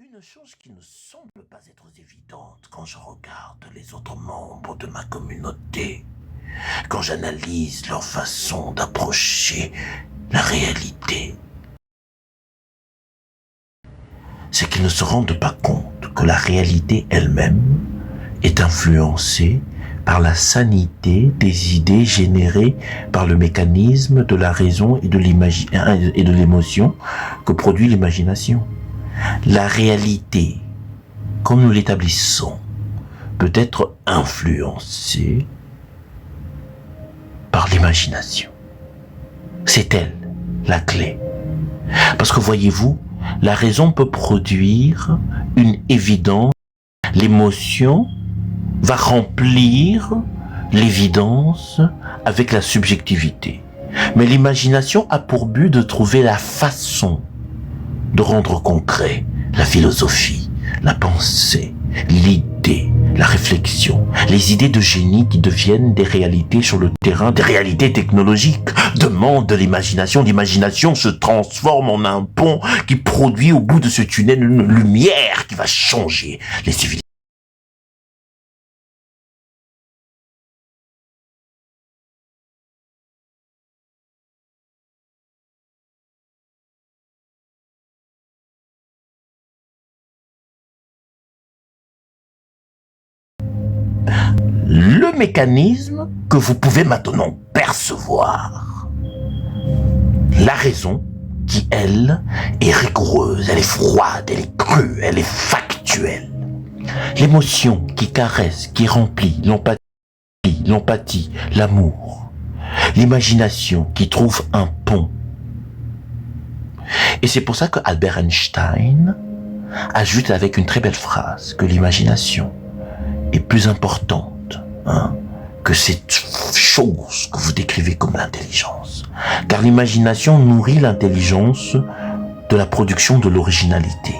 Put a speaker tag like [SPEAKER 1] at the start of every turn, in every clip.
[SPEAKER 1] Une chose qui ne semble pas être évidente quand je regarde les autres membres de ma communauté, quand j'analyse leur façon d'approcher la réalité, c'est qu'ils ne se rendent pas compte que la réalité elle-même est influencée par la sanité des idées générées par le mécanisme de la raison et de l'émotion que produit l'imagination. La réalité, comme nous l'établissons, peut être influencée par l'imagination. C'est elle, la clé. Parce que voyez-vous, la raison peut produire une évidence. L'émotion va remplir l'évidence avec la subjectivité. Mais l'imagination a pour but de trouver la façon de rendre concret la philosophie, la pensée, l'idée, la réflexion, les idées de génie qui deviennent des réalités sur le terrain, des réalités technologiques, demandent de l'imagination. L'imagination se transforme en un pont qui produit au bout de ce tunnel une lumière qui va changer les civilisations. Le mécanisme que vous pouvez maintenant percevoir. La raison qui, elle, est rigoureuse, elle est froide, elle est crue, elle est factuelle. L'émotion qui caresse, qui remplit l'empathie, l'amour. L'imagination qui trouve un pont. Et c'est pour ça que Albert Einstein ajoute avec une très belle phrase que l'imagination est plus importante que cette chose que vous décrivez comme l'intelligence. Car l'imagination nourrit l'intelligence de la production de l'originalité.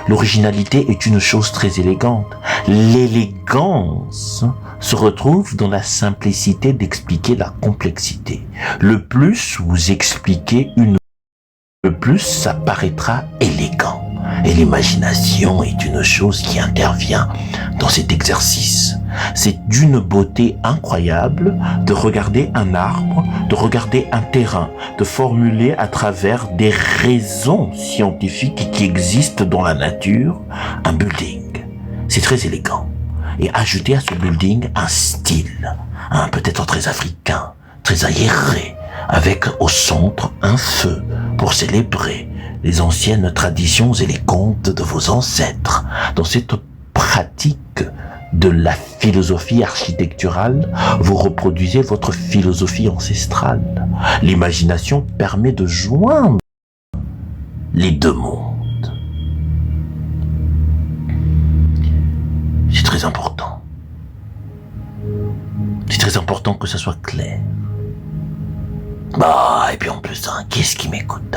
[SPEAKER 1] L'originalité est une chose très élégante. L'élégance se retrouve dans la simplicité d'expliquer la complexité. Le plus vous expliquez le plus ça paraîtra élégant. Et l'imagination est une chose qui intervient dans cet exercice. C'est d'une beauté incroyable de regarder un arbre, de regarder un terrain, de formuler à travers des raisons scientifiques qui existent dans la nature un building. C'est très élégant. Et ajouter à ce building un style, peut-être très africain, très aéré, avec au centre un feu pour célébrer les anciennes traditions et les contes de vos ancêtres. Dans cette pratique de la philosophie architecturale, vous reproduisez votre philosophie ancestrale. L'imagination permet de joindre les deux mondes. C'est très important. C'est très important que ça soit clair. Et puis en plus, qu'est-ce qui m'écoute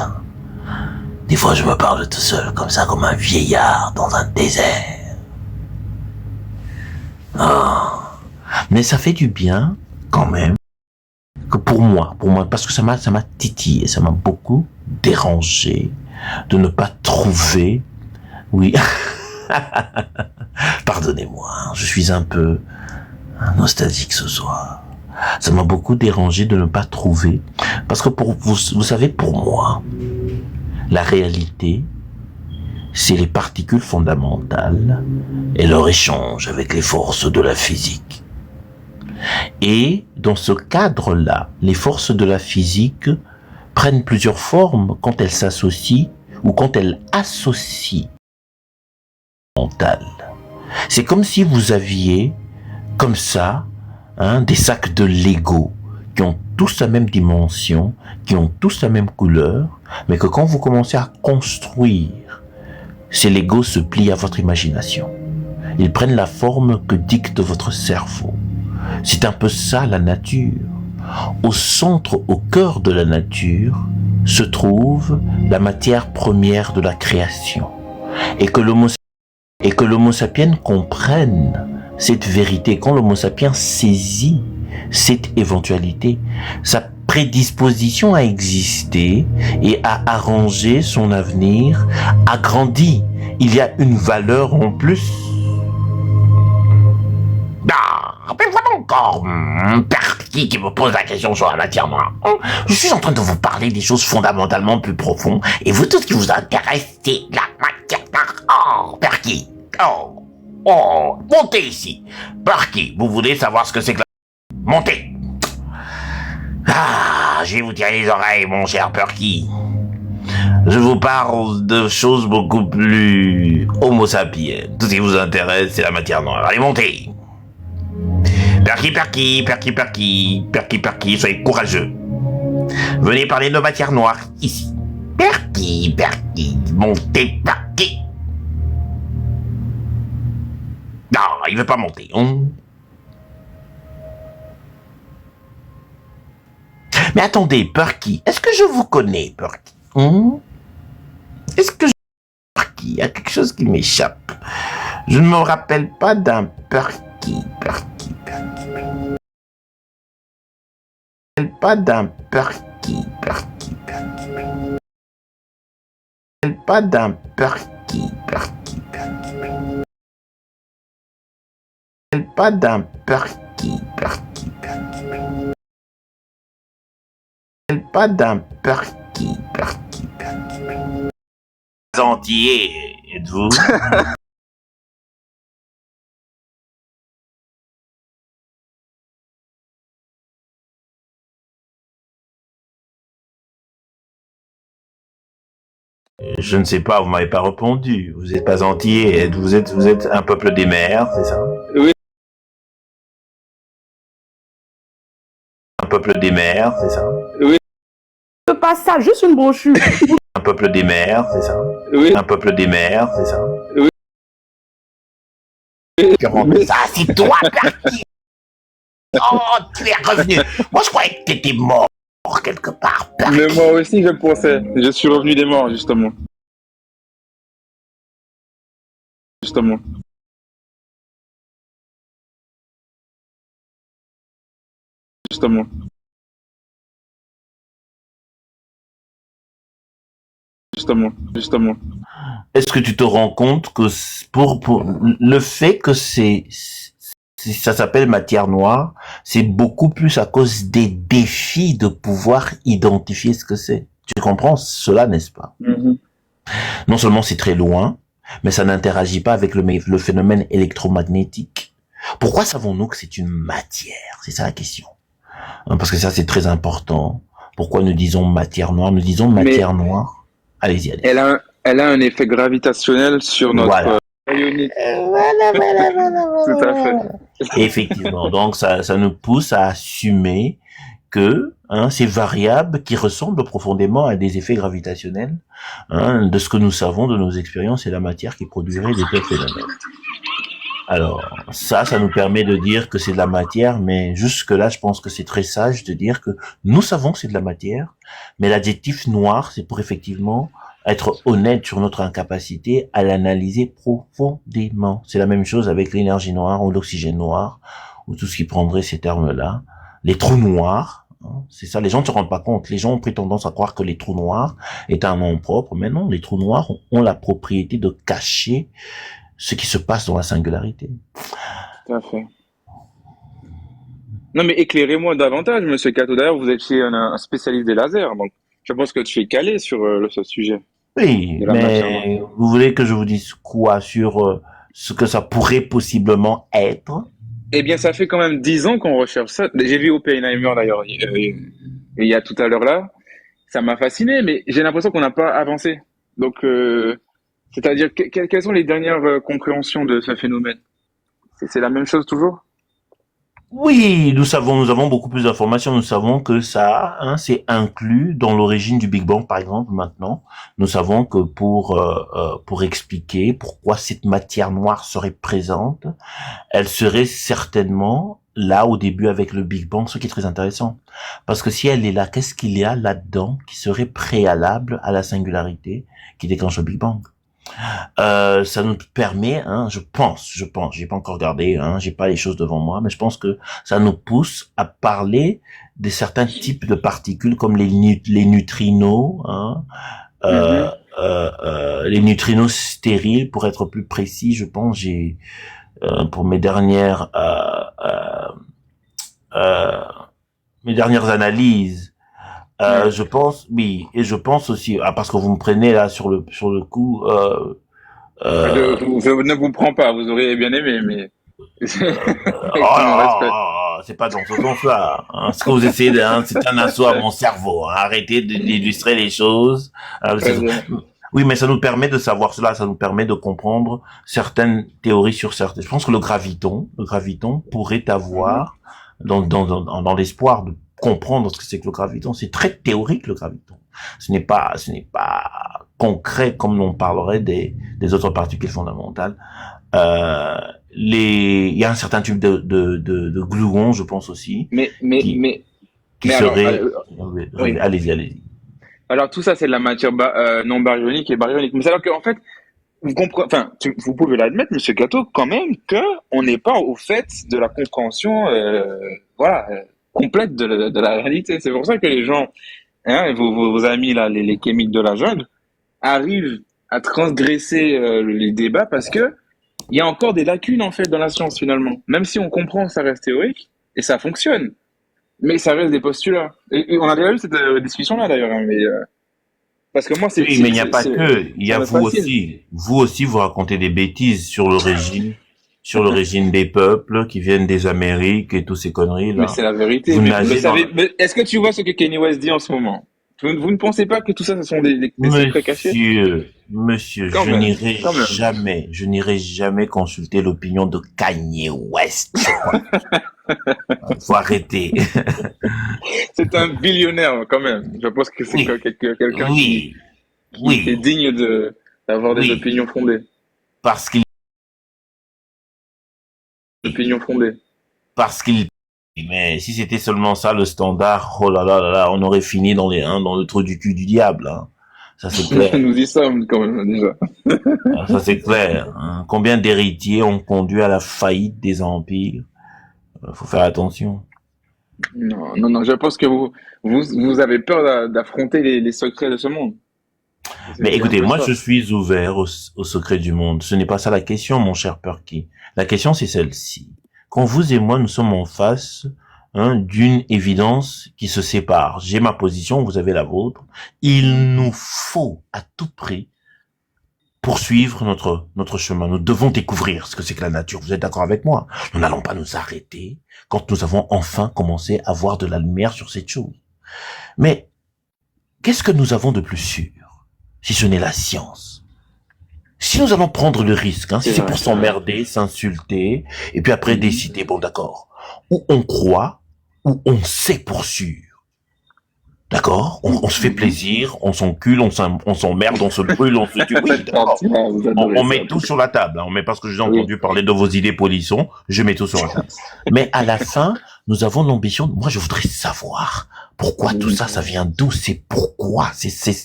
[SPEAKER 1] Des fois, je me parle tout seul, comme ça, comme un vieillard dans un désert. Mais ça fait du bien, quand même, que pour moi, parce que ça m'a titillé, ça m'a beaucoup dérangé de ne pas trouver, oui, pardonnez-moi, je suis un peu nostalgique ce soir. Ça m'a beaucoup dérangé de ne pas trouver, parce que vous savez, pour moi, la réalité, c'est les particules fondamentales et leur échange avec les forces de la physique. Et dans ce cadre-là, les forces de la physique prennent plusieurs formes quand elles s'associent ou quand elles associent mental. C'est comme si vous aviez, comme ça, des sacs de Lego qui ont tous la même dimension, qui ont tous la même couleur, mais que quand vous commencez à construire, ces Legos se plient à votre imagination. Ils prennent la forme que dicte votre cerveau. C'est un peu ça la nature. Au centre, au cœur de la nature, se trouve la matière première de la création. Et que l'homo sapiens comprenne cette vérité, quand l'homo sapiens saisit cette éventualité, sa prédisposition à exister et à arranger son avenir agrandit il y a une valeur en plus. Mais voilà encore Perky qui me pose la question sur la matière noire. Je suis en train de vous parler des choses fondamentalement plus profondes, et vous, tout ce qui vous intéresse, c'est la matière noire. Oh, Perky. Oh, montez ici. Perky, vous voulez savoir ce que c'est que la... Montez. Je vais vous tirer les oreilles, mon cher Perky. Je vous parle de choses beaucoup plus homo sapiens. Tout ce qui vous intéresse, c'est la matière noire. Allez, montez. Perky, soyez courageux. Venez parler de matière noire, ici. Perky, montez, Perky. Non, il veut pas monter. Mais attendez, Perky, est-ce que je vous connais, Perky? Est-ce que Perky, il y a quelque chose qui m'échappe. Je ne me rappelle pas d'un Perky. Pas d'un Perky. Pas d'un Perky. Pas d'un Perky. Pas d'un Perky. Entier, êtes-vous? Je ne sais pas, vous m'avez pas répondu. Vous n'êtes pas entier, vous êtes un peuple des mers, c'est ça?
[SPEAKER 2] Oui.
[SPEAKER 1] Un peuple des mers, c'est ça?
[SPEAKER 2] Oui.
[SPEAKER 3] C'est pas ça, juste une brochure.
[SPEAKER 1] Un peuple des mers, c'est ça?
[SPEAKER 2] Oui.
[SPEAKER 1] Un peuple des mers, c'est ça?
[SPEAKER 2] Oui.
[SPEAKER 1] Comment ça, c'est toi, Perky? Oh, tu es revenu. Moi, je croyais que tu étais mort quelque part, Perky.
[SPEAKER 2] Mais moi aussi, je le pensais. Je suis revenu des morts, justement. Justement.
[SPEAKER 1] Est-ce que tu te rends compte que pour le fait que ça s'appelle matière noire, c'est beaucoup plus à cause des défis de pouvoir identifier ce que c'est. Tu comprends cela, n'est-ce pas? Non seulement c'est très loin, mais ça n'interagit pas avec le phénomène électromagnétique. Pourquoi savons-nous que c'est une matière? C'est ça la question. Parce que ça, c'est très important. Pourquoi nous disons matière noire? Nous disons matière noire. Allez-y.
[SPEAKER 2] Elle a un effet gravitationnel sur notre rayonnement.
[SPEAKER 1] Voilà.
[SPEAKER 2] Tout à fait.
[SPEAKER 1] Effectivement. Donc, ça nous pousse à assumer que ces variables qui ressemblent profondément à des effets gravitationnels, de ce que nous savons de nos expériences, c'est la matière qui produirait des tels phénomènes. Alors, ça nous permet de dire que c'est de la matière, mais jusque-là, je pense que c'est très sage de dire que nous savons que c'est de la matière, mais l'adjectif noir, c'est pour effectivement être honnête sur notre incapacité à l'analyser profondément. C'est la même chose avec l'énergie noire ou l'oxygène noir, ou tout ce qui prendrait ces termes-là. Les trous noirs, c'est ça, les gens ne se rendent pas compte. Les gens ont pris tendance à croire que les trous noirs est un nom propre, mais non, les trous noirs ont la propriété de cacher ce qui se passe dans la singularité.
[SPEAKER 2] Tout à fait. Non, mais éclairez-moi davantage, monsieur Cato. D'ailleurs, vous êtes un spécialiste des lasers, donc je pense que tu es calé sur ce sujet.
[SPEAKER 1] Oui, mais vous voulez que je vous dise quoi sur ce que ça pourrait possiblement être?
[SPEAKER 2] Eh bien, ça fait quand même 10 ans qu'on recherche ça. J'ai vu Oppenheimer d'ailleurs, il y a tout à l'heure là. Ça m'a fasciné, mais j'ai l'impression qu'on n'a pas avancé. Donc, c'est-à-dire, quelles sont les dernières compréhensions de ce phénomène? C'est la même chose toujours?
[SPEAKER 1] Oui, nous avons beaucoup plus d'informations. Nous savons que ça, c'est inclus dans l'origine du Big Bang, par exemple. Maintenant, nous savons que pour expliquer pourquoi cette matière noire serait présente, elle serait certainement là au début avec le Big Bang, ce qui est très intéressant. Parce que si elle est là, qu'est-ce qu'il y a là-dedans qui serait préalable à la singularité qui déclenche le Big Bang? Ça nous permet, je pense, j'ai pas encore regardé, j'ai pas les choses devant moi, mais je pense que ça nous pousse à parler de certains types de particules comme les neutrinos, les neutrinos stériles, pour être plus précis, je pense, j'ai pour mes dernières analyses, je pense, oui, et je pense aussi, parce que vous me prenez là sur le coup,
[SPEAKER 2] Je ne vous prends pas, vous auriez bien aimé, mais avec tout mon respect.
[SPEAKER 1] c'est pas dans ce sens-là. Hein. Ce que vous essayez, c'est un assaut à mon cerveau. Hein. Arrêtez d'illustrer les choses.
[SPEAKER 2] Très bien.
[SPEAKER 1] Oui, mais ça nous permet de savoir cela, ça nous permet de comprendre certaines théories sur certaines. Je pense que le graviton pourrait avoir, dans l'espoir de comprendre ce que c'est que le graviton, c'est très théorique le graviton. Ce n'est pas concret comme l'on parlerait des autres particules fondamentales. Il y a un certain type de gluons, je pense aussi, qui
[SPEAKER 2] Alors,
[SPEAKER 1] serait,
[SPEAKER 2] oui.
[SPEAKER 1] allez-y.
[SPEAKER 2] Alors tout ça, c'est de la matière non baryonique et baryonique. Mais c'est alors qu'en fait, vous comprenez, enfin, vous pouvez l'admettre, Monsieur Cato, quand même, que on n'est pas au fait de la compréhension, complète de la réalité. C'est pour ça que les gens, hein, vos amis là, les kémiques de la jungle, arrivent à transgresser les débats parce que il y a encore des lacunes en fait dans la science finalement. Même si on comprend, ça reste théorique et ça fonctionne. Mais ça reste des postulats. Et on a déjà eu cette discussion-là d'ailleurs, hein, mais parce que moi,
[SPEAKER 1] Oui, mais il n'y a pas que. Il y a
[SPEAKER 2] ça
[SPEAKER 1] vous
[SPEAKER 2] fascine.
[SPEAKER 1] aussi. Vous aussi, vous racontez des bêtises sur le régime des peuples qui viennent des Amériques et toutes ces conneries
[SPEAKER 2] Mais
[SPEAKER 1] là.
[SPEAKER 2] c'est la vérité.
[SPEAKER 1] Vous
[SPEAKER 2] Mais
[SPEAKER 1] nagez dans.
[SPEAKER 2] est-ce que tu vois ce que Kanye West dit en ce moment? Vous ne pensez pas que tout ça, ce sont des secrets cachés?
[SPEAKER 1] Monsieur,
[SPEAKER 2] Quand même, quand même.
[SPEAKER 1] je n'irai jamais consulter l'opinion de Kanye West. Faut arrêter.
[SPEAKER 2] C'est un billionnaire quand même. Je pense que c'est
[SPEAKER 1] Oui,
[SPEAKER 2] quelqu'un
[SPEAKER 1] oui,
[SPEAKER 2] qui est
[SPEAKER 1] oui,
[SPEAKER 2] digne d'avoir des
[SPEAKER 1] oui,
[SPEAKER 2] opinions fondées.
[SPEAKER 1] parce qu'il,
[SPEAKER 2] Opinions fondées.
[SPEAKER 1] parce qu'il, mais si c'était seulement ça le standard, oh là là, on aurait fini dans dans le trou du cul du diable, hein. Ça c'est clair.
[SPEAKER 2] Nous y sommes quand même déjà.
[SPEAKER 1] Ça c'est clair. Hein. Combien d'héritiers ont conduit à la faillite des empires? Faut faire attention.
[SPEAKER 2] Non. Je pense que vous avez peur d'affronter les secrets de ce monde.
[SPEAKER 1] Mais
[SPEAKER 2] C'est un
[SPEAKER 1] écoutez,
[SPEAKER 2] peu
[SPEAKER 1] moi
[SPEAKER 2] ça.
[SPEAKER 1] je suis ouvert au secret du monde. Ce n'est pas ça la question, mon cher Perky. La question c'est celle-ci. Quand vous et moi nous sommes en face d'une évidence qui se sépare, j'ai ma position, vous avez la vôtre. Il nous faut à tout prix poursuivre notre chemin. Nous devons découvrir ce que c'est que la nature. Vous êtes d'accord avec moi? Nous n'allons pas nous arrêter quand nous avons enfin commencé à voir de la lumière sur cette chose. Mais qu'est-ce que nous avons de plus sûr si ce n'est la science? Si nous allons prendre le risque, si
[SPEAKER 2] C'est
[SPEAKER 1] c'est
[SPEAKER 2] vrai,
[SPEAKER 1] pour
[SPEAKER 2] c'est vrai.
[SPEAKER 1] s'emmerder, s'insulter, et puis après décider, bon d'accord, ou on croit, ou on sait pour sûr. D'accord, on se fait plaisir, on s'encule, on s'emmerde, on se brûle, on se tue. Oui, d'accord.
[SPEAKER 2] Vous adorez
[SPEAKER 1] On
[SPEAKER 2] ça.
[SPEAKER 1] met tout sur la table. Hein. On met parce que j'ai
[SPEAKER 2] Oui.
[SPEAKER 1] entendu parler de vos idées polissons, je mets tout sur la table. Mais à la fin, nous avons l'ambition. Moi, je voudrais savoir pourquoi tout ça, ça vient d'où, c'est pourquoi.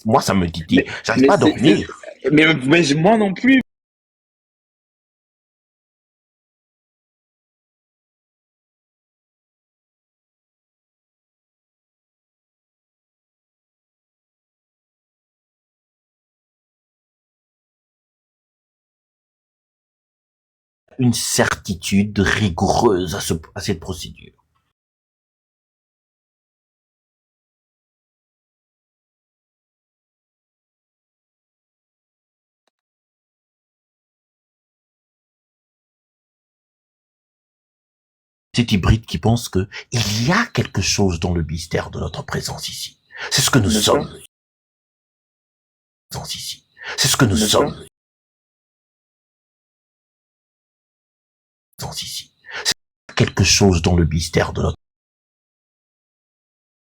[SPEAKER 1] Moi, ça me titille. J'arrive
[SPEAKER 2] Mais
[SPEAKER 1] pas à
[SPEAKER 2] c'est,
[SPEAKER 1] dormir.
[SPEAKER 2] mais moi non plus.
[SPEAKER 1] Une certitude rigoureuse à cette procédure. Cet hybride qui pense que il y a quelque chose dans le mystère de notre présence ici. C'est ce que nous
[SPEAKER 2] Bien
[SPEAKER 1] sommes.
[SPEAKER 2] sûr.
[SPEAKER 1] Présence ici. C'est ce que nous
[SPEAKER 2] Bien
[SPEAKER 1] sommes.
[SPEAKER 2] sûr.
[SPEAKER 1] Présence ici. C'est quelque chose dans le mystère de notre.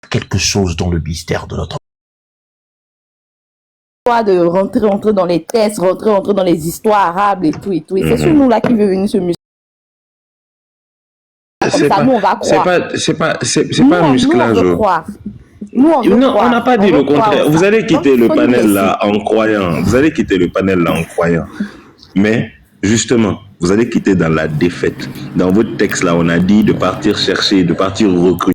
[SPEAKER 1] Quelque chose dans le mystère de notre.
[SPEAKER 3] De rentrer dans les tests, rentrer dans les histoires arabes et tout et tout. Et c'est sur nous là qui veut venir se muscler. Comme
[SPEAKER 4] C'est
[SPEAKER 3] ça,
[SPEAKER 4] pas,
[SPEAKER 3] nous on va
[SPEAKER 4] c'est
[SPEAKER 3] croire.
[SPEAKER 4] pas, c'est pas, c'est
[SPEAKER 3] Nous,
[SPEAKER 4] pas un
[SPEAKER 3] nous, on
[SPEAKER 4] musclage.
[SPEAKER 3] veut croire. Nous on veut
[SPEAKER 4] Non, on
[SPEAKER 3] croire.
[SPEAKER 4] n'a pas dit
[SPEAKER 3] On
[SPEAKER 4] le
[SPEAKER 3] veut croire
[SPEAKER 4] contraire.
[SPEAKER 3] en
[SPEAKER 4] Vous
[SPEAKER 3] ça.
[SPEAKER 4] allez
[SPEAKER 3] Donc,
[SPEAKER 4] quitter
[SPEAKER 3] il
[SPEAKER 4] le
[SPEAKER 3] faut nous
[SPEAKER 4] panel
[SPEAKER 3] laisser.
[SPEAKER 4] là en croyant. Vous allez quitter le panel là en croyant. Mais justement, vous allez quitter dans la défaite. Dans votre texte là, on a dit de partir chercher, de partir recruter.